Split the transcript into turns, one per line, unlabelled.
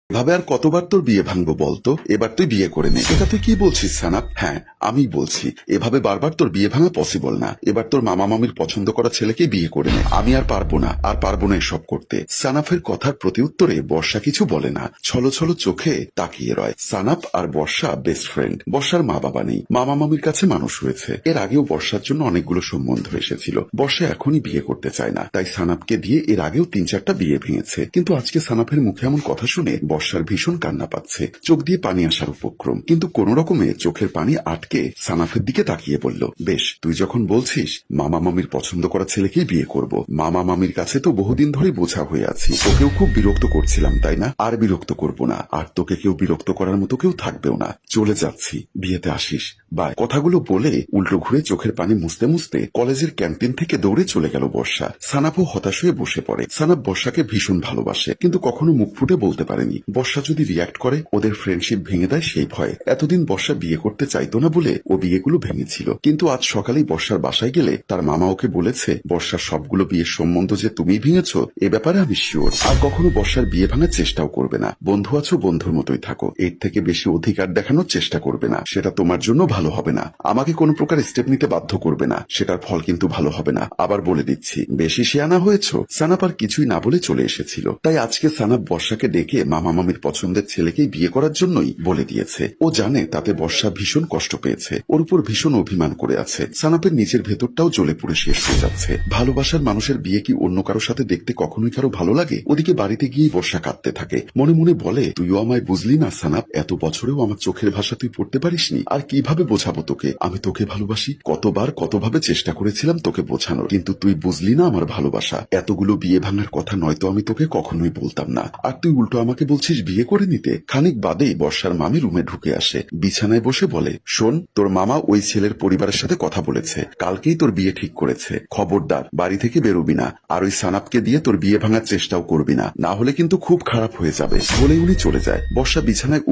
ভাবে আর কতবার তোর বিয়ে ভাঙবো বলতো? এবার তুই বিয়ে করে নে। এটা তুই কি বলছিস সানাপ? হ্যাঁ আমি বলছি, এভাবে বারবার তোর বিয়ে ভাঙা পসিবল না। এবার তোর মামা মামির পছন্দ করা ছেলেকেই বিয়ে করে নে। আমি আর পারবো না এসব করতে। সানাফের কথার প্রতি উত্তরে বর্ষা কিছু বলে না, ছলো ছলো চোখে তাকিয়ে রয়। সানাপ আর বর্ষা বেস্ট ফ্রেন্ড। বর্ষার মা বাবা নেই, মামা মামির কাছে মানুষ হয়েছে। এর আগেও বর্ষার জন্য অনেকগুলো সম্বন্ধ এসেছিল। বর্ষা এখনই বিয়ে করতে চায় না, তাই সানাপকে দিয়ে এর আগেও 3-4টা বিয়ে ভেঙেছে। কিন্তু আজকে সানাফের মুখে এমন কথা শুনে বর্ষার ভীষণ কান্না পাচ্ছে, চোখ দিয়ে পানি আসার উপক্রম। কিন্তু কোন রকমে চোখের পানি আটকে সানাফের দিকে তাকিয়ে বলল, বেশ, তুই যখন বলছিস মামা মামির পছন্দ করা ছেলেকেই বিয়ে করব। মামা মামির কাছে তো বহুদিন ধরে বোঝা হয়ে আছি, ওকেও খুব বিরক্ত করছিলাম, তাই না? আর বিরক্ত করব না, আর তোকে কেউ বিরক্ত করার মতো কেউ থাকবেও না। চলে যাচ্ছি, বিয়েতে আসিস, বাই। কথাগুলো বলে উল্টো ঘুরে চোখের পানি মুছতে মুছতে কলেজের ক্যান্টিন থেকে দৌড়ে চলে গেল বর্ষা। সানাপও হতাশ হয়ে বসে পড়ে। সানাপ বর্ষাকে ভীষণ ভালোবাসে, কিন্তু কখনো মুখ ফুটে বলতে পারেনি। বর্ষা যদি রিয়াক্ট করে ওদের ফ্রেন্ডশিপ ভেঙে দেয় সেই ভয়ে। এতদিন বর্ষা বিয়ে করতে চাইতো না বলে ও বিয়েগুলো ভেঙেছিল। কিন্তু আজ সকালেই বর্ষার বাসায় গেলে তার মামা ওকে বলেছে, বর্ষার সবগুলো বিয়ের সম্বন্ধ যে তুমি ভেঙেছ এ ব্যাপারে আমি শিওর। আর কখনো বর্ষার বিয়ে ভাঙার চেষ্টাও করবে না। বন্ধু আছো, বন্ধুর মতোই থাকো। এর থেকে বেশি অধিকার দেখানোর চেষ্টা করবে না, সেটা তোমার জন্য ভালো হবে না। আমাকে কোনো প্রকার স্টেপ নিতে বাধ্য করবে না, সেটার ফল কিন্তু ভালো হবে না। আবার বলে দিচ্ছি, বেশি শিয়ানা হয়েছ। সানাপ আর কিছুই না বলে চলে এসেছিল। তাই আজকে সানাপ বর্ষাকে ডেকে মামা মামির পছন্দের ছেলেকেই বিয়ে করার জন্যই বলে দিয়েছে। ও জানে তাতে বর্ষা ভীষণ কষ্ট পেয়েছে, ওর উপর ভীষণ অভিমান করে আছে। সানাপের নিজের ভেতরটাও জ্বলে পুড়ে শেষ হয়ে যাচ্ছে। ভালোবাসার মানুষের বিয়ে কি অন্য কারো সাথে দেখতে কখনোই কারো ভালো লাগে? ওদিকে বাড়িতে গিয়ে বর্ষা কাঁদতে থাকে, মনে মনে বলে, তুইও আমায় বুঝলি না সানাপ, এত বছরেও আমার চোখের ভাষা তুই পড়তে পারিসনি। আর কিভাবে বোঝাবো তোকে আমি তোকে ভালোবাসি? কতবার কতভাবে চেষ্টা করেছিলাম তোকে বোঝানোর, কিন্তু তুই বুঝলি না আমার ভালোবাসা। এতগুলো বিয়ে ভাঙার কথা নয়তো আমি তোকে কখনোই বলতাম না, আর তুই উল্টো আমাকে বলছিস বিয়ে করে নিতে। খানিক বাদেই বর্ষার মামি রুমে ঢুকে আসে, বিছানায় বসে বলে, শোন, তোর মামা ওই ছেলের পরিবারের সাথে কথা বলেছে, কালকেই তোর বিয়ে ঠিক করেছে। খবরদার বাড়ি থেকে বেরোবি না, আর ওই সানাপকে দিয়ে তোর বিয়ে ভাঙার চেষ্টাও করবি না, না হলে কিন্তু খুব খারাপ হয়ে যাবে। বলে উনি চলে যায়। বর্ষা বিছানায়